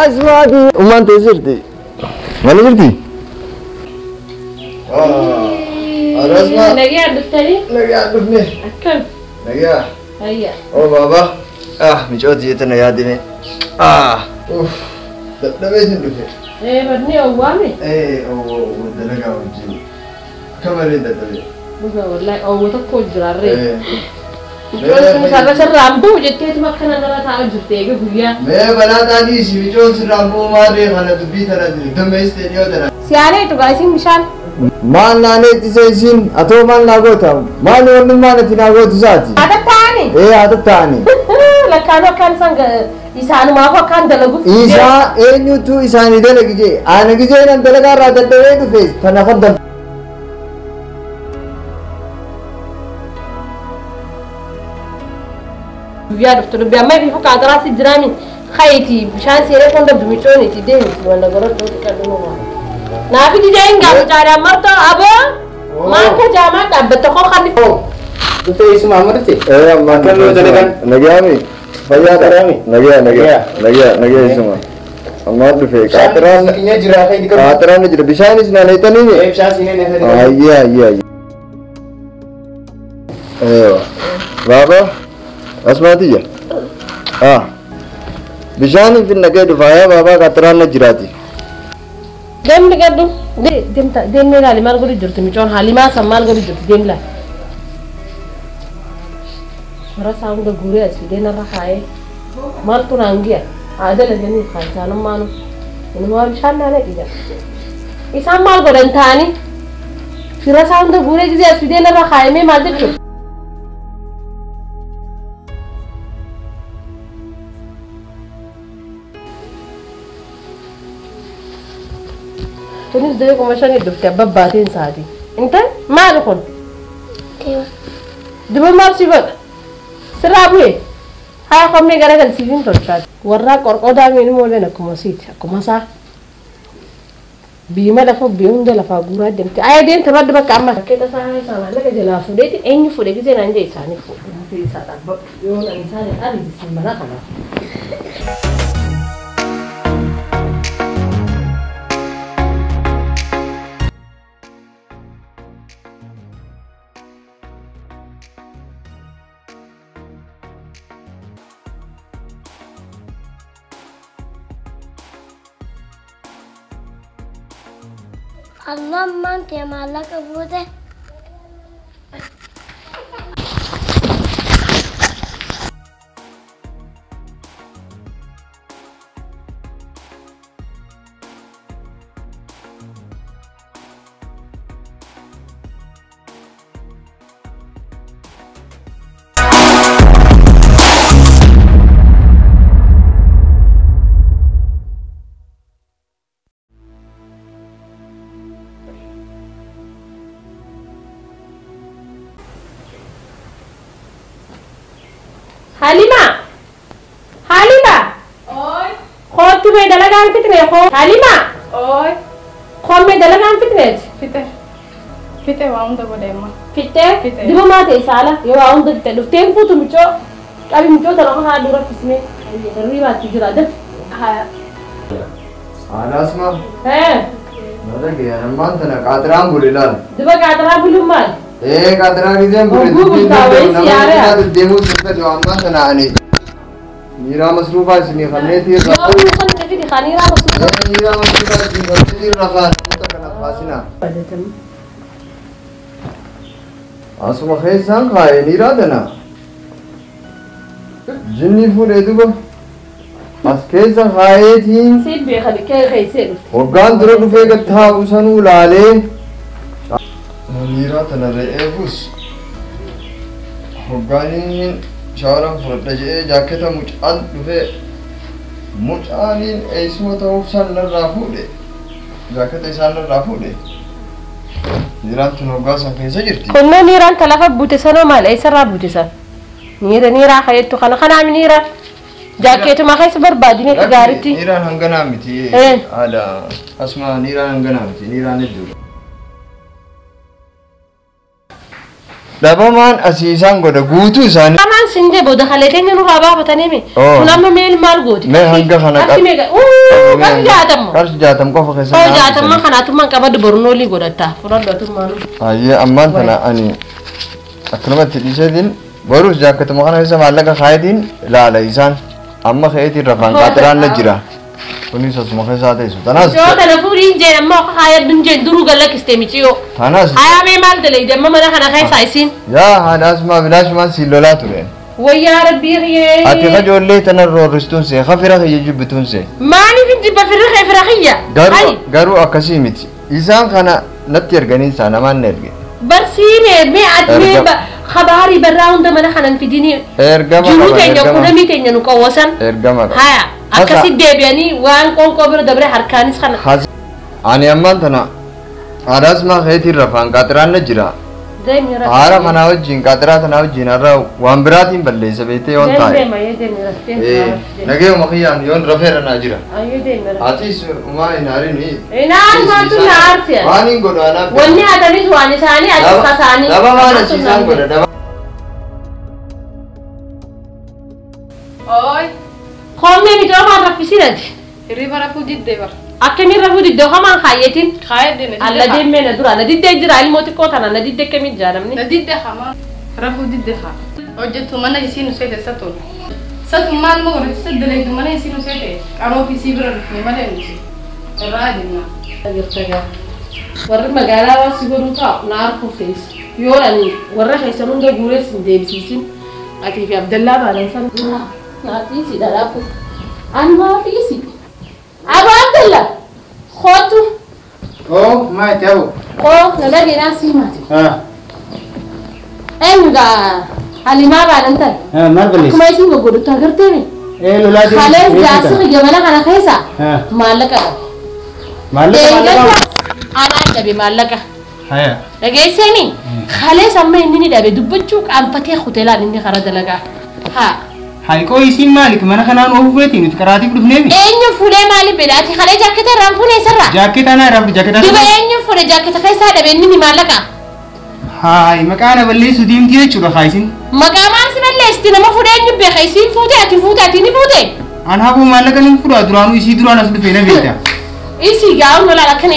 Asmaati. Umaan teessirti. Mana jirti? Asma. Nagaa dhuftanii? Nagaa dhufne. Akkam? Nagaa. Hayya. Baba. Micooti jettana yaadime. Dadhabee sin dhufe. Badni owwaame? Dalagaa wajjin. Kamalee dadhabee. Dhugaa wallaahi owwa tokko jiraarree. Micoon sarara sirraan bu'u jetteetuma akkana nama taa'u jirte eega guyyaa. Mee banaa taa'anii si micoon sirraan bu'u maarree kana dubbii tana dammeessitee dhiyoo tana. Siyaanee dhugaa isin bishaan? Maal naannee ittisa isin atoo maal naa goota? Maal wannummaan ati naa gootu isaati? Haata ta'anii? Haata ta'anii. Lakkaanuu akkaan isaanumaaf akkaan dalaguuf. Isaa eenyutu isaanii dalagijee? Ana gijee nan dalagaa irraa dadhabee dhufe tana fadda. Guyyaa dhuftu dubbii amma ifi fuqaataraa si jiraamin khayiti bishaan seenee kan dabdu micooniti deemti walla garadhootti kadhunumaa. Naafi dijeen gaafa caadhaan martoo aboo maanka jaamaa dhaabbatta koo kan Betul isma amarti. Amman. Kalau dalagan Nagami. Fayyaa qarami. Nagaa isuma. Amma dhufe qaatiraan Sakinya jirah kayak di kan. qaatiraan jira bishaanis naanneetanii ni. Bisa sini nih tadi. Ayya. Baba. Asmaatiyya. Bishaaniin fi nagee dhufaaya baba qaatiraan na jiraati. deemni gaddu deemni ilaali maal godhu jirtu micoon haalimaa san maal godhu jirtu deemni ilaali. Mara hunda guuree as fidee narra kaa'ee maaltu naangiya aadala jennii kaasaan ammaanu inumaa bishaan naanee dhija. Isaan maal godhan ta'anii fira hunda guuree gisee as fidee narra kaa'ee maal jechuudha. Tunis dee kuma shanii dhufte abba baateen sa'aatii. Intal maali kun? Diba maal si godha? Sirraa bu'ee haa qomni gara galsiifiin tolchaati. Warraa qorqodaa miidhuma waliin akkuma siiti akkuma isaa. Biima lafa biyya hunda lafaa guuraa deemte. Ayyaa deemte madda bakka amma. Bakkeeta isaa haa isaa maallaqa jalaa fuudheeti eenyu fuudhe gisee naan jee isaanii fuudhe. Isaa dhaabbatu yoo nan isaanii ariisisan mana kana. Allah man te malaka bude Halima! Oi! Kau tu main dalagan fitness kau? Halima! Oi! Kau main dalagan fitness? Fite waung tu boleh mah. Fitness? Di mana tu isalah? Yo waung tu fitness. Tempo tu mico. Tapi mico terlalu hard dura kisme. Terlalu mati juga ada. Asma. Nada gaya nampan tana qaatiraan bulilaal. Diba kaatara belum mal? Qaatiraan giseen Gugup tahu siara. nama deemuu sirta jawaammaa tana ani. Miiraa masruufaa isinii qabneetii Yo bukan tapi di khanira maksudnya. miiraa masruufaa isinii qabneetii rafaan kuta kana faasinaa. Pada tem. Asuma keessaan kaa'ee niiraa tana. Jinni fuudhee duba. As keessa kaa'eetiin Sibbe khadi kaya sih. waggaan dura dhufee gattaa'u sanuu laalee. Niiraa tana re'eefus hoggaaniin shawaraan fudhadha jedhee jaaketa mucaan dhufee mucaaniin eessuma ta'uuf san narraa fuudhe jaaketa isaan narraa fuudhe niiraan tun hoggaa san keessa jirti. Kunno niiraan talafa buutisanoo maal eessarraa buutisan? Niiraa kayettu kana kanaaf niira jaakeetuma keessa barbaadine gaaritti. Niiraan hanganaa miti haadha asuma niiraan hanganaa miti niiraan hedduudha. Dabamaan asiisaan godha guutuu isaanii. Kamaan sinjee booda kaleetenya nurraa baafatanii mi? Kun amma meel maal gooti? Mee hanga kana Qarshii meeqa? Qarshii 60. Qarshii 60 qofa keessa. 60 kanaatummaan qabaddu bornoolii godhatta. Fudhadhatummaan. Ayyee ammaan tana ani akkanumatti dhiiseetiin boruus jaakkatuma kana keessa maallaqa kaayetiin ilaala isaan amma ka'eetiin rafaan qaaxiraan na jira. Kunis asuma keessaa teessu. Tanaas. Yoo kana fuudhiin jeen amma kaayadduun jeen duruu gallakistee miciyoo. Tanaas. Ayaamee maal dalee amma mana kana keessaa isiin. Yaa haadhaasuma bilaashumaan siin lolaa ture. Wayyaa rabbii kiyee. Ati kajoollee tana roorristuun see hafira kiyya jibbituun see. Maaliif hin jibba fira kiyya? Garuu akkasii miti. Isaan kana natti erganiin isaa namaan na erge. Barsiine mee admee khabaarii barraa hunda mana kanan fidini. Ergama qaba. Jiruu teenya kudhamii teenya nu qawwasan. Ergama qaba. Haya akkasi deebi'anii waan qoonqoo bira dabre harkaanis kana. Ani ammaan tana haadhaasuma keetiin rafaan qaaxiraan na jira. Haara kanaa wajjin qaaxiraa tanaa wajjin har'a waan biraatiin balleessa beektee yoon taa'e. Nageeyuma kiyyaan yoon rafeera naa jira. Atis umaa hin haarini. Inaan maaltu na aarsiyan. Waan hin godhu anaaf. Wanni hatanis waan isaanii atis kasaanii. Daba maal asiisaan godha daba. Oi, Koomee bitoo maan raffisinati. hirriba rafuu diddee bara. Akkamiin rafuu diddoo hamaan kaayyetiin. Kaayedde na Alla deemee na dura na diddee jira ilmoo xiqqoo tana na diddee kamiin jaalamni. Na diddee hamaa. Rafuu diddee haa. Hojjettu mana isiin nu seete satuun. Satuun maal moo godhatti saddeetu mana isiin nu seete qaroo fi sii bira dhufne malee nuti. Irraa jenna. Warri magaalaa waan si godhuu taa'u na harkuu feesi. Yoo ani warra keessan hunda guurees hin deebisiisin. Atii fi Abdallaa baalan san. Naafisi dhadhaafu. Ani maafiisi. Aba Abdallaa. Kootu. Oh, maati abu. Koo na dhageedhaan sii maati. Ah. Engaa Halimaa baalan tan. Maal balleessi? Akkuma isin goggodhutti agartee Lolaa deemu. Halee jaarsi gabana kana keessa maallaqa qaba. Maallaqa. Anaan dhabe maallaqa. Haya. Dhageessanii halee samma inni ni dhabe dubbachuu qaanfatee hoteelaan inni karaa dalagaa. Haa. Hayiqoo isiin maalik mana kanaan oofu feetii nuti karaatiif dhufneemi. Eenyu fuudhee maaliif bedhaati halee jaakketa irraan fuudhee isarraa. Jaakketa naa irraa jaakketa. Duba eenyu fuudhee jaakketa keessaa dhabe inni ni maallaqa. Hayi maqaa na balleessu diimtii jechuudha haayisin. Maqaa maal si balleesti nama fuudhee eenyu beeka isiin fuute ati ni fuute. An haboo maallaqa ni fudhaa duraanuu isii duraan as dhufee na beekta. Isi gaa'u lola akkana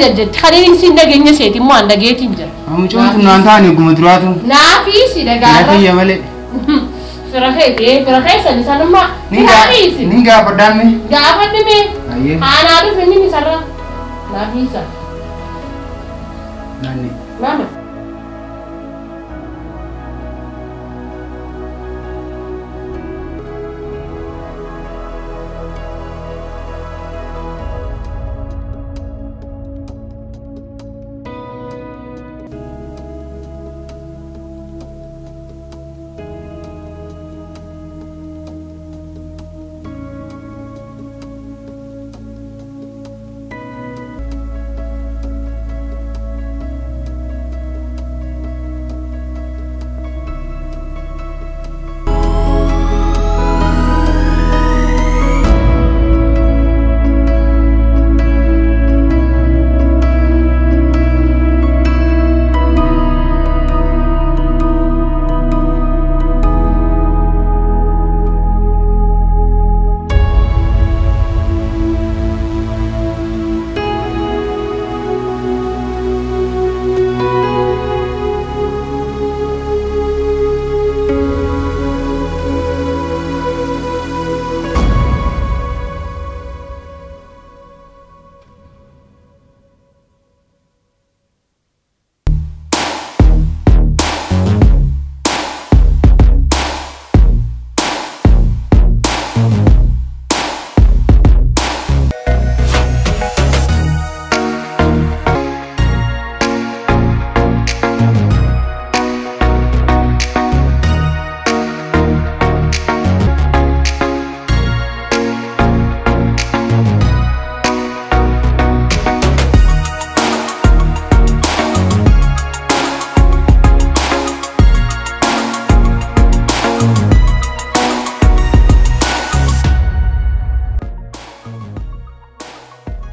jajjatti haleen isiin dhageenya seeti immoo an dhageetiin jira. Amucoon kun naan taane eeguma duraatu. Naafi isi Na dhagaarra. fayya malee. Fira keessan sanummaa. Ni gaafadhaan mee. Gaafadhi mee. Ayyee. Haanaa dhufe inni sarara. Naafi isa. Naanni. Mama.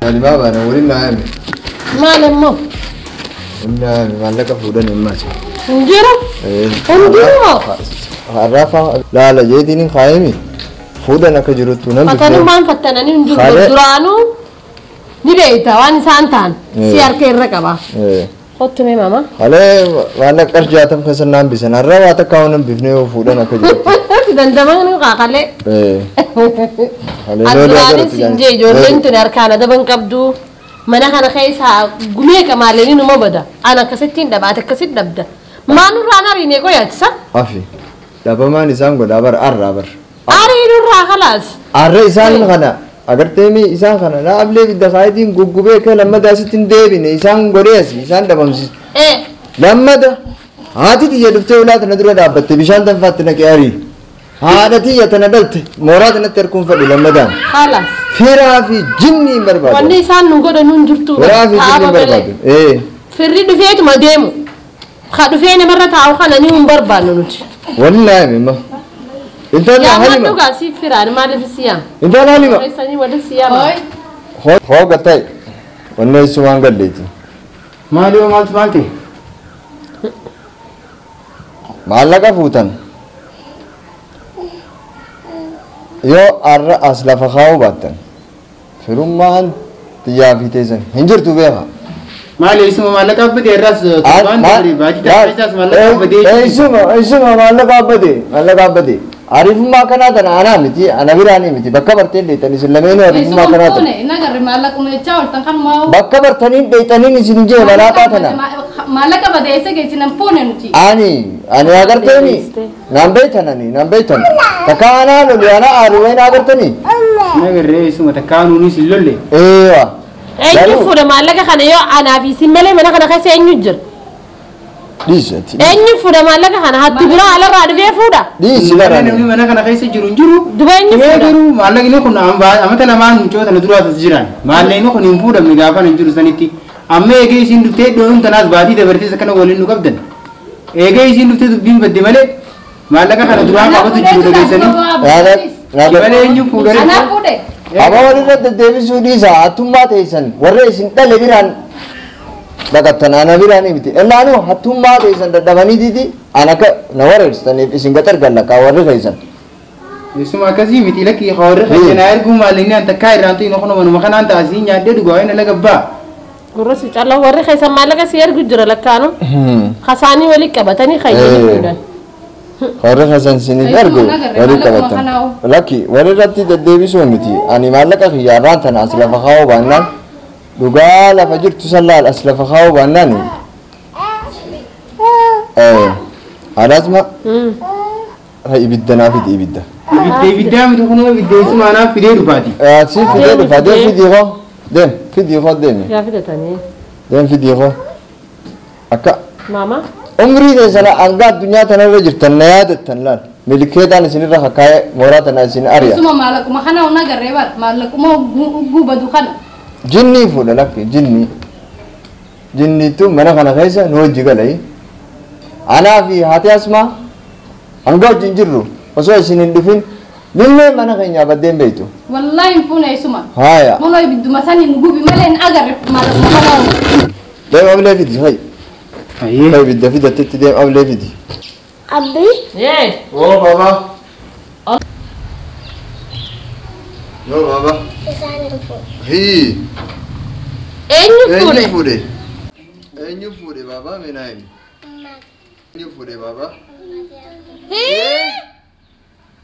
Halimaa baana waliin naa yaame. Maal immoo? Waliin naa yaame maallaqa fuudhan himmaati. Injiru. Injiru. Harrafa laala jeetiin kaayemi. Fuudhan akka jirutu namni. Fatanummaan fattananii injiru duraanuu ni beekta waan isaan ta'an si harka irra qaba. Kottu mee mama. Halee waan akka jaatam keessa naan bisan har'a waa takka waan bifnee fuudhan akka jirutu. Dandamaan nu qaaqalee. Aduraanis injee ijoolleen tuni harkaan adaban qabdu. Mana kana keessa gumee kamaaleen numa bada. Ana akkasittiin dhabaate akkasitti dhabda. Maanurraan ariinee qoyaatisa? Afi. Dhabamaan isaan godhaa bar arraa bar. Ariinurraa kalaas. Arra isaan kana agarteemi isaan kana na ablee bidda kaayitiin guggubee kee lammada asittiin deebine isaan godheesi isaan dhabamsiis. Lammada haati tiyya dhuftee ulaata na dura dhaabbatte bishaan tanfaatti naqee arii. Haadha tiyya tana dhalte mooraa tanatti harkuun fadhu lammadaan. Kalaas. Firaa fi jinni hin barbaadu. Wanni isaan nu godhan nun jirtu. Firaa fi jinni hin barbaadu. Firri dhufeetuma deemu. Ka dhufee namarra taa'u kana ni hin barbaannu nuti. Wanni naa himima. Intalli Halima. Halima. Yaa maddu gaasii firaan maaliif siyaa? Intalli Halima. Isanii wali siyaa. Hooga ta'e wanni isu waan galleeti. Maali yoo maaltu maal ta'e? Maallaqa fuutan. Yoo arra as lafa kaa'uu baattan firummaan xiyyaa fi teessan hin jirtu beeka. Maali isuma maallaqa abbate irraas waan ta'e baati taasisaas maallaqa abbate. Isuma maallaqa abbate. Arifummaa kanaa tana anaa miti ana biraanii miti bakka barteen deetan isin lameenuu arifummaa kanaa tana. Nagarri maallaquma jechaa ooltan kan maa. Bakka bartaniin deetaniin isin jee malaataa tana. Maallaqa badeessa geessinan fuune nuti. Ani agarteeni naan beeytan takka anaa lolu anaa aariween agartanii. Nagarree isuma takka anuunis hin lolle. Eewa. Eenyu fuudha maallaqa kana yoo anaa fi isin malee mana kana keessa eenyu jira? Dhiisati. Eenyu fuudha maallaqa kana hatti biraa alarraa dhufee fuudha? Dhiisi lara. Namni mana kana keessa jiru hin jiru. Duba eenyu fuudha? Garuu maallaqni kun amata lamaan mucoota na duraatas jiran. Maallaqni kun hin fuudhamne gaafa hin jiru sanitti. Amma eegee isiin dhuftee dhoowwan tanaas baatii dabartees akkana waliin nu qabdan. Eegee isiin dhuftee dubbiin badde malee maallaqa kana duraan qabatu jiru dhageessanii. Malee eenyu fuudhanii. Anaa fuudhe. Aba walirra deddeebisuu dhiisa hattummaa teessan warra isin dhale biraan dhaqattan ana biraanii miti. Ilaanuu hattummaa teessan dadhabanii titi ana akka na wareessitaniif isin gaxar gallaqaa warri keessan. Isuma akkasii miti lakkii warri keessan erguu maallaqni an takkaa irraan ta'in okono manuma kanaan taasii nyaadhee dhugaa wayin ala gabbaa. Gurrasi caalaa warri keessan maallaqa si ergu jira lakkaanu. Kasaanii walii qabatanii kayyanii fuudhan. Warri keessan sinii ergu walii qabatan. Lakki warri irratti deddeebisuu miti. Ani maallaqa xiyyaarraan tana as lafa kaa'uu baannaan dhugaa lafa jirtu sallaal as lafa kaa'uu baannaan. Alaasuma ibidda naa fidi ibidda. Ibiddaa miti kunoo ibidda isuma anaaf fidee dhufaati. Si fidee dhufa deem fidii koo deem fidii koo deemi. Yaa fidatanii. Deem fidii koo akka. Maama. Umrii teessana hanga addunyaa tanarra jirtan na yaadattan laal milikeedhaan isinirra kakkaa'ee mooraa tana isin ari'a. Isuma maallaquma kana ona garree bar maallaquma gubadu kana. Jinnii fuudha lakki jinniitu mana kana keessa nu hojii galai. Anaa fi haati asmaa hanga wajjin jirru osoo isin hin dhufin lillee mana keenyaa baddeen beeytu. Wallahi hin fuune isuma. Haaya. Mono ibidduma sani hin gubi malee hin agarre maallaquma kana. Deem ablee fidi hayi. Ayyee. Hayi bidda fidattetti deem ablee fidi. Abbi. Yee. Oo baba. Yoo baba. Isaan dhufu. Hii. Eenyu fuudhe? Eenyu fuudhe baba minaa himi. Eenyu fuudhe baba. Hii.